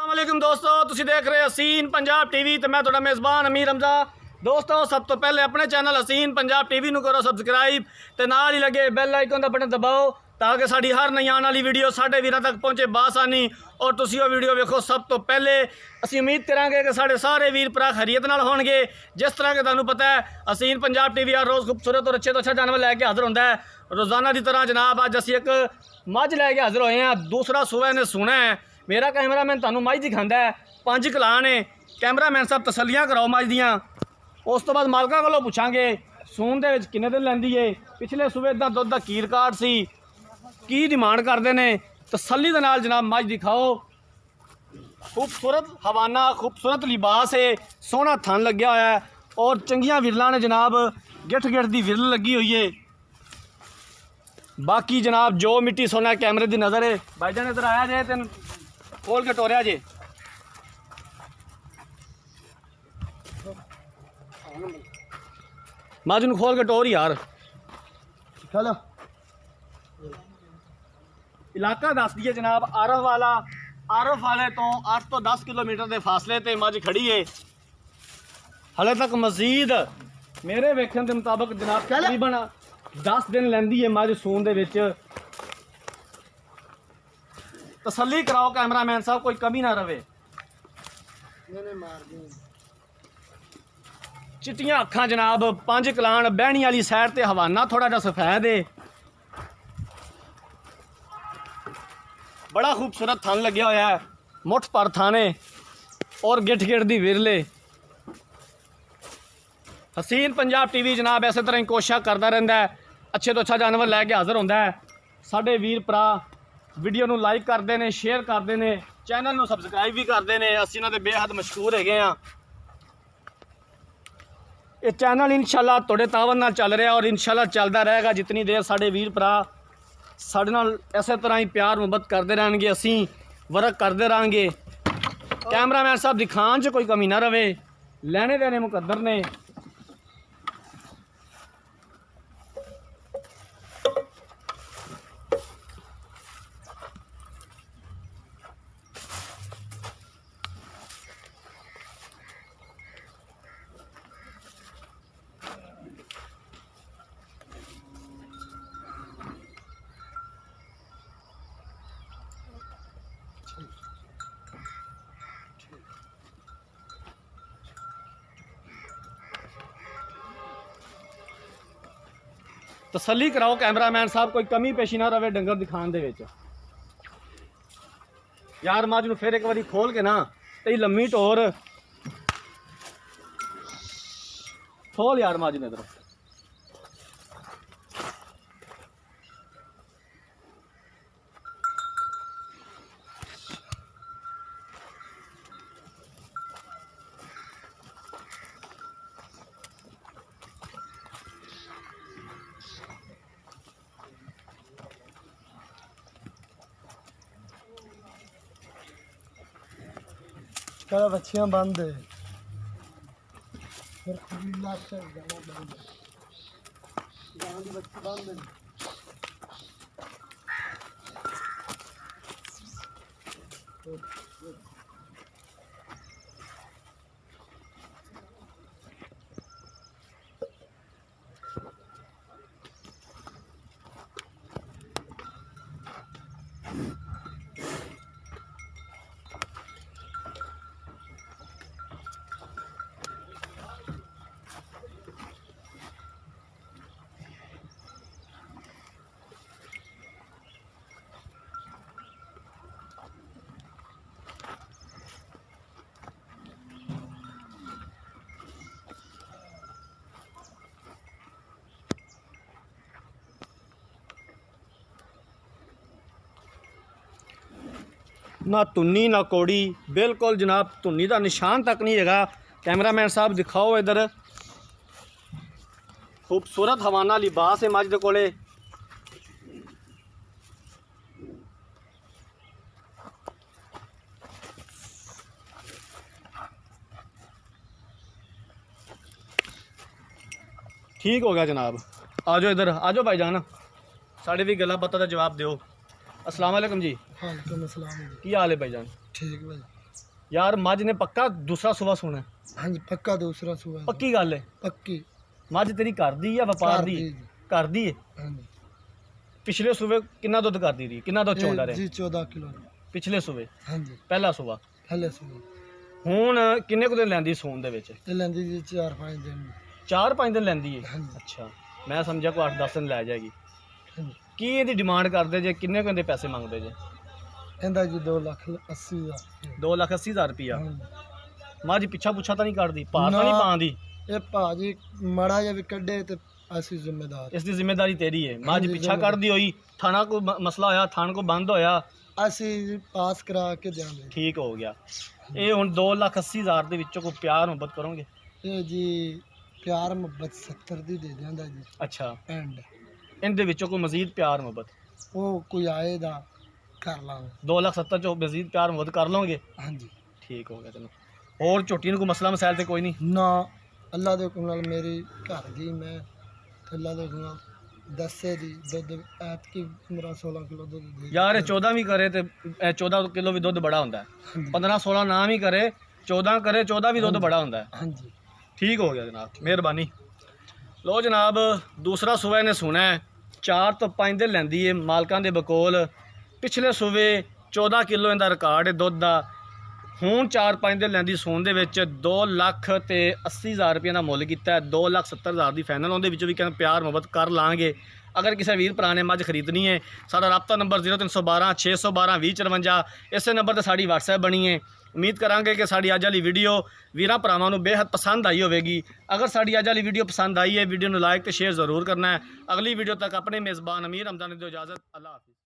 अस्सलामुअलैकुम दोस्तों, तुसी देख रहे हसीन पंजाब टीवी तो मैं थोड़ा मेज़बान अमीर हमजा। दोस्तों सब तो पहले अपने चैनल हसीन पंजाब टीवी नू करो सबसक्राइब ते नाल ही लगे बैल आइकन का बटन दबाओ ताकि साड़ी हर नई आने वाली वीडियो साढ़े वीरां तक पहुँचे बासानी। और तुसी वो वीडियो वेखो सब तो पहले। असी उम्मीद करांगे कि साढ़े सारे वीर भरा खैरियत नाल होणगे। जिस तरह के तुहानू पता है हसीन पंजाब टीवी हर रोज़ खूबसूरत और अच्छे तो अच्छा जानवर लैके हाजिर होंदा है। रोज़ाना की तरह जनाब अज असी एक मझ लैके हाजिर होए हैं। दूसरा सूबा ने सुना है। मेरा कैमरामैन तुहानू मझ दिखांदा है। 5 कलां ने। कैमरामैन साहब तसल्लियां कराओ मझ दियां। उस तो बाद मालका कोलों पुछांगे सून दे विच किन्ने दिन लैंदी है, पिछले सूबे दा दुध दा की रिकार्ड सी, की डिमांड करते हैं। तसल्ली दे नाल जनाब मझ दिखाओ। खूबसूरत हवाना, खूबसूरत लिबास है, सोहना थन लग्या होया है और चंगियां विरलां ने जनाब। गिठ गिठ दी विरल लगी हुई है। बाकी जनाब जो मिट्टी सोना कैमरे की नज़र है। भाईजान इधर आया जे तेन खोल के टोरिया जे। मझ नूं खोल के टोर यार। चलो इलाका दस दिए जनाब। आरफ वाले तो 8 तो 10 किलोमीटर के फासले ते मझ खड़ी है। हले तक मजीद मेरे वेखण के मुताबिक जनाब तकरीबन 10 दिन लैंदी है मझ सून दे विच। तसल्ली कराओ कैमरामैन साहब, कोई कमी ना रवे। चिट्टियां अखां जनाब, 5 कलान, बहनी वाली साइड ते हवाना थोड़ा जा सफेद है। बड़ा खूबसूरत थन लग्या होया है, मुठ पर थाने और गिठ गिठ दी विरले। हसीन पंजाब टीवी जनाब इस तरह ही कोशिश करता रहता है, अच्छे तो अच्छा जानवर लैके हाजिर होंदा है। साढ़े वीर भरा वीडियो नू लाइक करते हैं, शेयर करते हैं, चैनल नू सबसक्राइब भी करते हैं। असीं इन्हां दे बेहद मशहूर है। ये चैनल इंशाल्लाह तुहाडे तावन नाल चल रहा और इंशाल्लाह चलता रहेगा जितनी देर साढ़े वीर भरा साढ़े नाल इस तरह ही प्यार मुहब्बत करते रहेंगे। असीं वर्क करते रहेंगे। कैमरामैन साहब दिखान च कोई कमी ना रवे। लैने देने मुकद्दर ने। तसल्ली कराओ कैमरामैन साहब, कोई कमी पेशी ना रवे डंगर दिखाने दे विच। यार मझ नूं फिर एक बारी खोल के ना ते लम्मी टोर खोल यार मझ ने इधर। कल बच्चियां बंद है, फिर खुली लाश से जाना बंद है। गाँव की बच्ची बंद है। ना धुन्नी ना कौड़ी, बिल्कुल जनाब धुन्नी का निशान तक नहीं है। कैमरामैन साहब दिखाओ इधर। खूबसूरत हवाना लिबास है मझ दे कोले। ठीक हो गया जनाब। आ जाओ इधर, आ जाओ भाईजान, साढ़े भी गला बातों का जवाब दो। अस्सलाम वालेकुम जी। वालेकुम अस्सलाम। की हाल है भाईजान? ठीक भाई। यार मझ ने पक्का दूसरा सुबह सुना? हाँ जी पक्का दूसरा सुबह पक्की गल है? पक्की मझ तेरी घर दी या व्यापार दी? घर दी है। हाँ जी पिछले सूबे कितना दुध करती रही, कितना दुध चोंदा रहा? जी 14 किलो पिछले सूबे हाँ जी पहला सुबह। पहले सुबह ਹੁਣ ਕਿੰਨੇ ਕੁ ਦਿਨ ਲੈਂਦੀ ਸੂਣ ਦੇ ਵਿੱਚ? ये लेंदी जी 4-5 दिन 4-5 ਦਿਨ ਲੈਂਦੀ ਹੈ। हाँ जी ਅੱਛਾ ਮੈਂ ਸਮਝਿਆ ਕੋਈ 8-10 ਦਿਨ ਲੈ ਜਾਏਗੀ। हाँ जी ਕੀ ਇਹਦੀ ਡਿਮਾਂਡ ਕਰਦੇ ਜੇ, ਕਿੰਨੇ ਕੁ ਇਹਦੇ ਪੈਸੇ ਮੰਗਦੇ ਜੇ? ਇਹਦਾ ਜੀ 2,80,000 2,80,000 ਰੁਪਇਆ। हाँ जी। ਮਾਂ ਜੀ ਪਿੱਛਾ ਪੁੱਛਾ ਤਾਂ ਨਹੀਂ ਕੱਢਦੀ, ਭਾਰ ਤਾਂ ਨਹੀਂ ਨਾ। ਪਾਉਂਦੀ? ਇਹ ਭਾਜੀ ਮੜਾ ਜਿਹਾ ਵੀ ਕੱਢੇ ਤੇ ਅਸੀਂ ਜ਼ਿੰਮੇਦਾਰ ਇਸ ਦੀ ਜ਼ਿੰਮੇਵਾਰੀ ਤੇਰੀ ਹੈ। ਮਾਂ ਜੀ ਹਾਂਜੀ, ਪਿੱਛਾ ਜ਼ਿੰਮੇਵਾਰੀ। ਕੱਢਦੀ ਹੋਈ, ਥਾਣਾ ਕੋ ਮਸਲਾ ਹੋਇਆ, ਥਾਣ ਕੋ ਬੰਦ ਹੋਇਆ, ਅਸੀਂ ਪਾਸ ਕਰਾ ਕੇ ਦਿਆਂਗੇ ਠੀਕ ਹੋ ਗਿਆ। ਇਹ ਹੁਣ 2,80,000 ਦੇ ਵਿੱਚੋਂ ਕੋਈ ਪਿਆਰ ਮੁਹੱਬਤ ਕਰੋਗੇ? ਇਹ ਜੀ ਪਿਆਰ ਮੁਹੱਬਤ 70 ਦੀ ਦੇ ਦਿਆਂਦਾ ਜੀ ਅੱਛਾ ਐਂਡ ਇਹਦੇ ਵਿੱਚੋਂ ਕੋਈ ਮਜ਼ੀਦ ਪਿਆਰ ਮੁਹੱਬਤ? ਉਹ ਕੋਈ ਆਏਗਾ ਕਰ ਲਾਂਗੇ 2,70,000 ਚੋਂ ਮਜ਼ੀਦ ਪਿਆਰ ਮੁਹੱਬਤ ਕਰ ਲਓਗੇ? ਹਾਂਜੀ ਠੀਕ ਹੋ ਗਿਆ। ਚਲੋ ਹੋਰ ਝੋਟੀ ਨੂੰ ਕੋਈ ਮਸਲਾ ਮਸਾਇਲ ਤੇ ਕੋਈ ਨਹੀਂ? ਨਾ ਅੱਲਾ ਦੇ ਹੁਕਮ ਨਾਲ ਮੇਰੀ ਘਰ ਗਈ ਮੈਂ ਤੇ ਅੱਲਾ ਦੇ ਹੁਕਮ ਨਾਲ ਦੱਸੇ ਦੀ ਦੁੱਧ ਐਤਕੀ 15-16 ਕਿਲੋ ਦੁੱਧ ਦੇ ਯਾਰ ਇਹ 14 ਵੀ ਕਰੇ ਤੇ 14 ਕਿਲੋ ਵੀ ਦੁੱਧ ਬੜਾ ਹੁੰਦਾ ਹੈ। ਹਾਂਜੀ 15-16 ਨਾ ਵੀ ਕਰੇ, 14 ਕਰੇ, 14 ਵੀ ਦੁੱਧ ਬੜਾ ਹੁੰਦਾ ਹੈ। ਹਾਂਜੀ ਠੀਕ ਹੋ ਗਿਆ ਜਨਾਬ, ਮਿਹਰਬਾਨੀ। ਲੋ ਜਨਾਬ ਦੂਸਰਾ ਸੂਬਾ ਇਹਨੇ ਸੁਣਾ ਹੈ 4 ਤੋਂ 5 ਦਿਨ ਲੈਂਦੀ ਹੈ ਮਾਲਕਾਂ ਦੇ ਬਕੋਲ। ਪਿਛਲੇ ਸੂਬੇ 14 ਕਿਲੋ ਇਹਦਾ ਰਿਕਾਰਡ ਹੈ ਦੁੱਧ ਦਾ। ਹੁਣ 4-5 ਦਿਨ ਲੈਂਦੀ ਸੂਣ ਦੇ ਵਿੱਚ 2,80,000 ਰੁਪਏ ਦਾ ਮੁੱਲ ਕੀਤਾ ਹੈ। 2,70,000 ਦੀ ਫਾਈਨਲ, ਉਹਦੇ ਵਿੱਚੋਂ ਵੀ ਕਹਿੰਦੇ ਪਿਆਰ ਮੁਹੱਬਤ ਕਰ ਲਾਂਗੇ। ਅਗਰ ਕਿਸੇ ਵੀਰ ਭਰਾ ਨੇ ਮੱਝ ਖਰੀਦਣੀ ਹੈ, ਸਾਡਾ ਰਾਬਤਾ ਨੰਬਰ 0312 612 2054, ਇਸੇ ਨੰਬਰ ਤੇ ਸਾਡੀ WhatsApp ਬਣੀ ਹੈ। ਉਮੀਦ ਕਰਾਂਗੇ ਕਿ ਸਾਡੀ ਅੱਜ ਵਾਲੀ ਵੀਡੀਓ ਵੀਰਾਂ ਭਰਾਵਾਂ ਨੂੰ ਬੇहद ਪਸੰਦ ਆਈ ਹੋਵੇਗੀ। ਅਗਰ ਸਾਡੀ ਅੱਜ ਵਾਲੀ ਵੀਡੀਓ ਪਸੰਦ ਆਈ ਹੈ, ਵੀਡੀਓ ਨੂੰ ਲਾਈਕ ਤੇ ਸ਼ੇਅਰ ਜ਼ਰੂਰ ਕਰਨਾ ਹੈ। ਅਗਲੀ ਵੀਡੀਓ ਤੱਕ ਆਪਣੇ ਮੇਜ਼ਬਾਨ ਅਮੀਰ ਹਮਜ਼ਾ ਨੇ ਦਿਓ ਇਜਾਜ਼ਤ। ਅੱਲਾ ਹਾਫਿਜ਼।